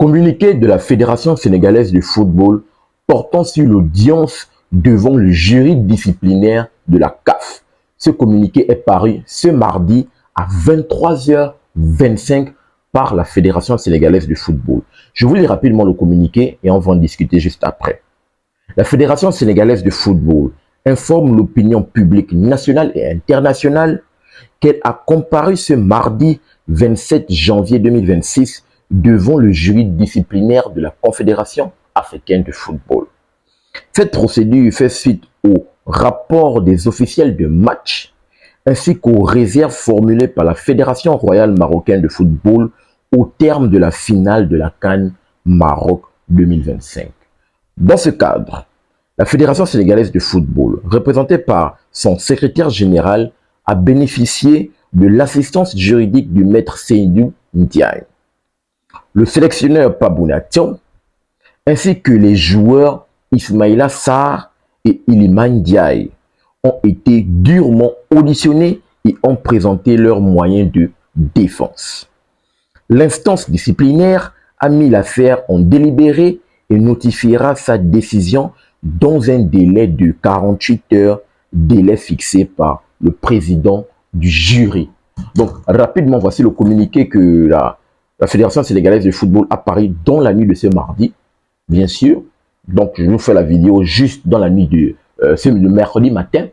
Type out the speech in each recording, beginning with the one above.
Communiqué de la Fédération sénégalaise de football portant sur l'audience devant le jury disciplinaire de la CAF. Ce communiqué est paru ce mardi à 23h25 par la Fédération sénégalaise de football. Je vous lis rapidement le communiqué et on va en discuter juste après. La Fédération sénégalaise de football informe l'opinion publique nationale et internationale qu'elle a comparu ce mardi 27 janvier 2026 devant le jury disciplinaire de la Confédération africaine de football. Cette procédure fait suite au rapport des officiels de match ainsi qu'aux réserves formulées par la Fédération royale marocaine de football au terme de la finale de la CAN Maroc 2025. Dans ce cadre, la Fédération sénégalaise de football, représentée par son secrétaire général, a bénéficié de l'assistance juridique du maître Seydou Ndiaye. Le sélectionneur Pabouna Thion, ainsi que les joueurs Ismaïla Sarr et Iliman Ndiaye ont été durement auditionnés et ont présenté leurs moyens de défense. L'instance disciplinaire a mis l'affaire en délibéré et notifiera sa décision dans un délai de 48 heures, délai fixé par le président du jury. Donc, rapidement, voici le communiqué que la Fédération sénégalaise de football a paru dans la nuit de ce mardi, bien sûr. Donc, je vous fais la vidéo juste dans la nuit de le mercredi matin,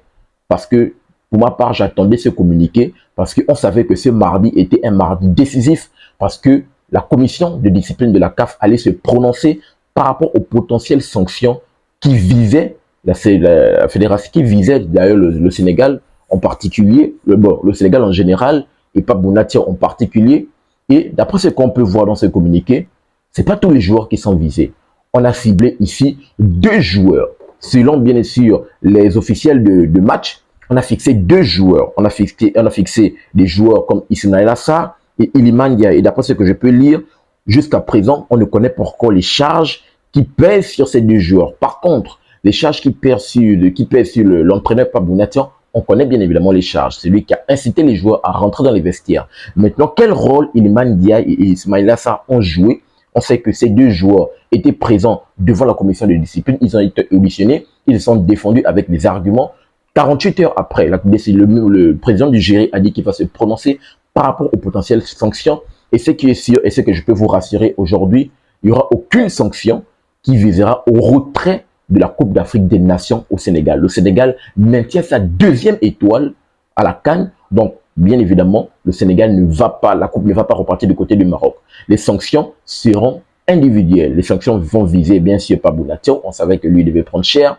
parce que, pour ma part, j'attendais ce communiqué, parce qu'on savait que ce mardi était un mardi décisif, parce que la commission de discipline de la CAF allait se prononcer par rapport aux potentielles sanctions qui visaient la fédération, qui visait d'ailleurs le Sénégal en particulier, le Sénégal en général, et Pabouna Thion en particulier. Et d'après ce qu'on peut voir dans ce communiqué, ce n'est pas tous les joueurs qui sont visés. On a ciblé ici 2 joueurs. Selon bien sûr les officiels de match, on a fixé 2 joueurs. On a fixé des joueurs comme Ismaïla Sarr et Iliman Ndiaye. Et d'après ce que je peux lire, jusqu'à présent, on ne connaît pas encore les charges qui pèsent sur ces 2 joueurs. Par contre, les charges qui pèsent sur l'entraîneur Pabouna Thion, on connaît bien évidemment les charges. C'est lui qui a incité les joueurs à rentrer dans les vestiaires. Maintenant, quel rôle Iliman Ndiaye et Ismaïla Sarr ont joué? On sait que ces 2 joueurs étaient présents devant la commission de discipline. Ils ont été auditionnés. Ils se sont défendus avec des arguments. 48 heures après, le président du jury a dit qu'il va se prononcer par rapport aux potentielles sanctions. Et ce qui est sûr, et ce que je peux vous rassurer aujourd'hui, il n'y aura aucune sanction qui visera au retrait de la Coupe d'Afrique des Nations au Sénégal. Le Sénégal maintient sa 2e étoile à la CAN. Donc, bien évidemment, le Sénégal la Coupe ne va pas repartir du côté du Maroc. Les sanctions seront individuelles. Les sanctions vont viser, bien sûr, Pabouna Thion. On savait que lui devait prendre cher.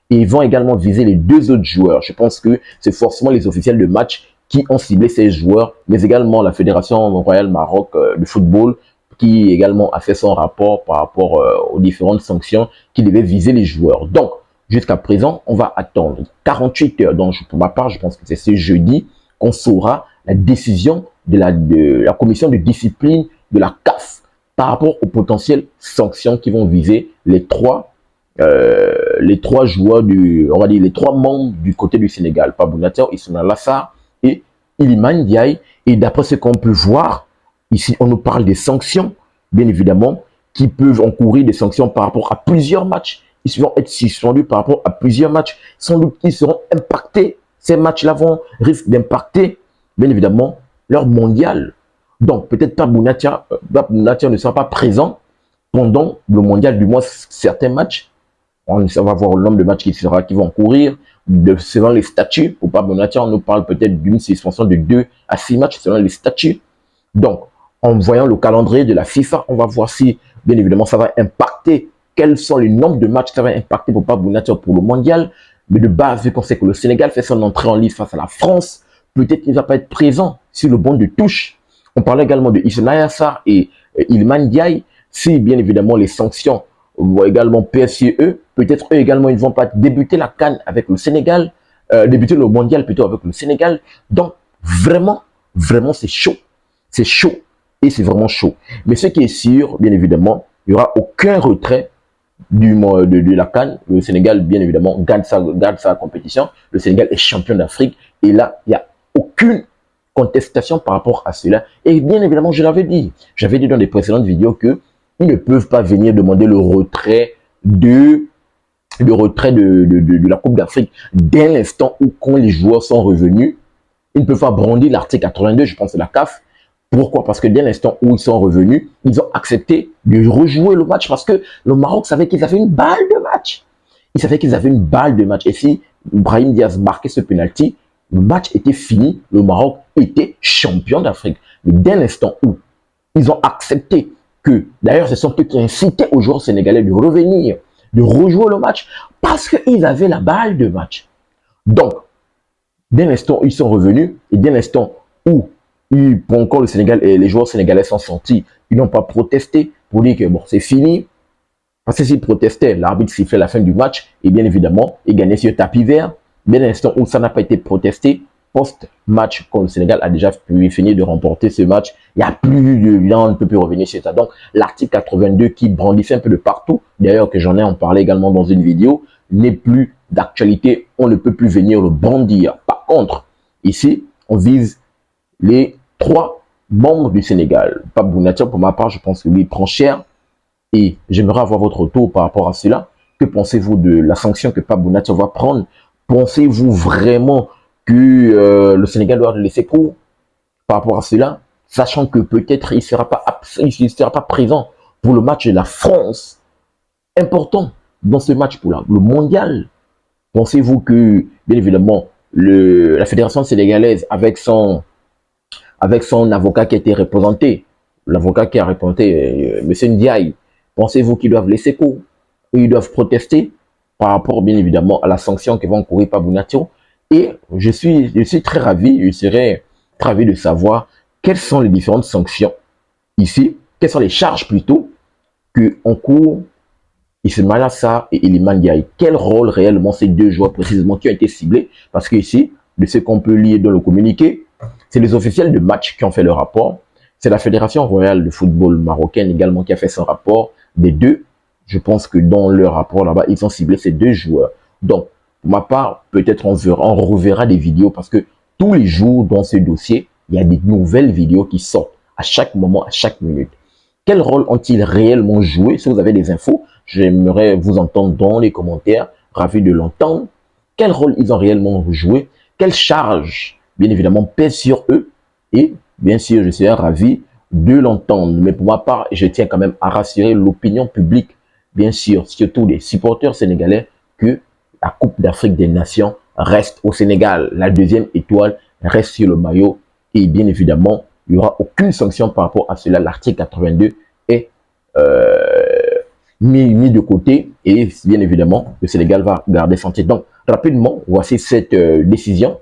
Et ils vont également viser les 2 autres joueurs. Je pense que c'est forcément les officiels de match qui ont ciblé ces joueurs, mais également la Fédération royale Maroc de football, qui également a fait son rapport par rapport aux différentes sanctions qui devaient viser les joueurs. Donc, jusqu'à présent, on va attendre 48 heures. Donc, pour ma part, je pense que c'est ce jeudi qu'on saura la décision de la commission de discipline de la CAF par rapport aux potentielles sanctions qui vont viser les 3 joueurs on va dire les 3 membres du côté du Sénégal, Pabouna Thion, Ismaïla Sarr et Iliman Ndiaye. Et d'après ce qu'on peut voir, ici, on nous parle des sanctions, bien évidemment, qui peuvent encourir des sanctions par rapport à plusieurs matchs. Ils vont être suspendus par rapport à plusieurs matchs. Sans doute qu'ils seront impactés. Ces matchs-là risquent d'impacter, bien évidemment, leur mondial. Donc, peut-être Pabouna Thion ne sera pas présent pendant le mondial, du moins certains matchs. On va voir le nombre de matchs qui vont courir. Selon les statuts, pour Pabouna Thion, on nous parle peut-être d'une suspension de 2 à 6 matchs selon les statuts. Donc, en voyant le calendrier de la FIFA, on va voir si, bien évidemment, ça va impacter. Quels sont les nombres de matchs que ça va impacter pour Pabouna Thion pour le mondial. Mais de base, vu qu'on sait que le Sénégal fait son entrée en lice face à la France, peut-être qu'il ne va pas être présent sur le banc de touche. On parlait également de Ismaïla Sarr et Iliman Ndiaye. Si, bien évidemment, les sanctions vont également pèser sur eux, peut-être eux également, ils ne vont pas débuter la CAN avec le Sénégal, débuter le mondial plutôt avec le Sénégal. Donc, vraiment, c'est chaud. C'est chaud et c'est vraiment chaud. Mais ce qui est sûr, bien évidemment, il n'y aura aucun retrait de la CAN. Le Sénégal, bien évidemment, garde sa compétition. Le Sénégal est champion d'Afrique. Et là, il n'y a aucune contestation par rapport à cela. Et bien évidemment, j'avais dit dans des précédentes vidéos que ils ne peuvent pas venir demander le retrait de la Coupe d'Afrique dès l'instant où, quand les joueurs sont revenus, ils ne peuvent pas brandir l'article 82, je pense, de la CAF. Pourquoi? Parce que dès l'instant où ils sont revenus, ils ont accepté de rejouer le match parce que le Maroc savait qu'ils avaient une balle de match. Ils savaient qu'ils avaient une balle de match. Et si Brahim Diaz marquait ce penalty, le match était fini, le Maroc était champion d'Afrique. Mais dès l'instant où ils ont accepté que, d'ailleurs, ce sont eux qui incitaient aux joueurs sénégalais de revenir, de rejouer le match, parce qu'ils avaient la balle de match. Donc, dès l'instant où ils sont revenus, et dès l'instant où encore le Sénégal et les joueurs sénégalais sont sortis, ils n'ont pas protesté pour dire que bon, c'est fini. Parce que s'ils protestaient, l'arbitre sifflait la fin du match, et bien évidemment, ils gagnaient sur tapis vert. Dès l'instant où ça n'a pas été protesté, post-match, quand le Sénégal a déjà fini de remporter ce match, il n'y a plus de... on ne peut plus revenir sur ça. Donc, l'article 82 qui brandissait un peu de partout, d'ailleurs que j'en ai en parlé également dans une vidéo, n'est plus d'actualité. On ne peut plus venir le brandir. Par contre, ici, on vise les 3 membres du Sénégal. Pape Bounatier, pour ma part, je pense que lui prend cher. Et j'aimerais avoir votre retour par rapport à cela. Que pensez-vous de la sanction que Pape Bounatier va prendre? Pensez-vous vraiment que le Sénégal doit le laisser court par rapport à cela, sachant que peut-être il ne sera pas présent pour le match de la France, important dans ce match pour le mondial? Pensez-vous que, bien évidemment, la fédération sénégalaise, avec son avocat qui a été représenté, l'avocat qui a représenté M. Ndiaye, pensez-vous qu'ils doivent laisser court ou ils doivent protester par rapport, bien évidemment, à la sanction que va encourir Pape Bounatier? Et je suis très ravi, je serais très ravi de savoir quelles sont les différentes sanctions ici, quelles sont les charges plutôt que encourent Ismaïla Sarr et Iliman Ndiaye. Quel rôle réellement ces 2 joueurs précisément qui ont été ciblés? Parce que ici, de ce qu'on peut lire dans le communiqué, c'est les officiels de match qui ont fait le rapport. C'est la Fédération royale de football marocaine également qui a fait son rapport. Des 2, je pense que dans leur rapport là-bas, ils ont ciblé ces 2 joueurs. Donc, pour ma part, peut-être on reverra des vidéos parce que tous les jours dans ce dossier, il y a des nouvelles vidéos qui sortent à chaque moment, à chaque minute. Quel rôle ont-ils réellement joué? Si vous avez des infos, j'aimerais vous entendre dans les commentaires, ravi de l'entendre. Quel rôle ils ont réellement joué? Quelle charge, bien évidemment, pèse sur eux? Et bien sûr, je serais ravi de l'entendre. Mais pour ma part, je tiens quand même à rassurer l'opinion publique, bien sûr, surtout les supporters sénégalais, que la Coupe d'Afrique des Nations reste au Sénégal. La 2e étoile reste sur le maillot. Et bien évidemment, il n'y aura aucune sanction par rapport à cela. L'article 82 est mis de côté et bien évidemment, le Sénégal va garder son titre. Donc, rapidement, voici cette décision.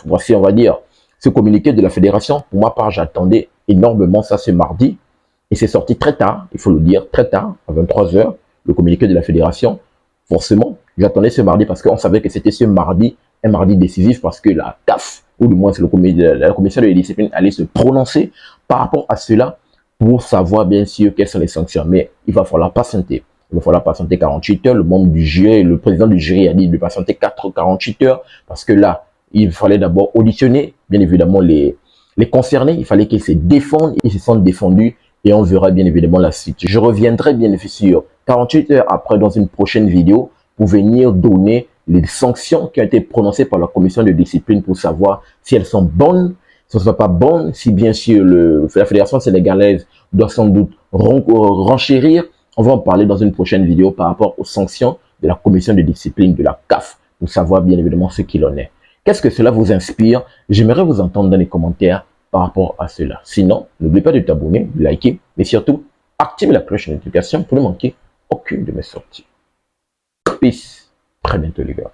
Voici, on va dire, ce communiqué de la fédération. Pour ma part, j'attendais énormément ça ce mardi. Et c'est sorti très tard, il faut le dire, très tard, à 23 h, le communiqué de la fédération. Forcément, j'attendais ce mardi parce qu'on savait que c'était ce mardi, un mardi décisif parce que la CAF, ou du moins la commission de discipline, allait se prononcer par rapport à cela pour savoir bien sûr quelles sont les sanctions. Mais il va falloir patienter. Il va falloir patienter 48 heures. Le membre du jury, le président du jury a dit de patienter 48 heures parce que là, il fallait d'abord auditionner, bien évidemment, les concernés. Il fallait qu'ils se défendent. Ils se sont défendus et on verra bien évidemment la suite. Je reviendrai bien sûr 48 heures après dans une prochaine vidéo pour venir donner les sanctions qui ont été prononcées par la commission de discipline pour savoir si elles sont bonnes, si elles ne sont pas bonnes, si bien sûr la fédération sénégalaise doit sans doute renchérir. On va en parler dans une prochaine vidéo par rapport aux sanctions de la commission de discipline de la CAF pour savoir bien évidemment ce qu'il en est. Qu'est-ce que cela vous inspire? J'aimerais vous entendre dans les commentaires par rapport à cela. Sinon, n'oubliez pas de t'abonner, de liker, mais surtout, activez la cloche de notification pour ne manquer aucune de mes sorties. Peace. Très bientôt les gars.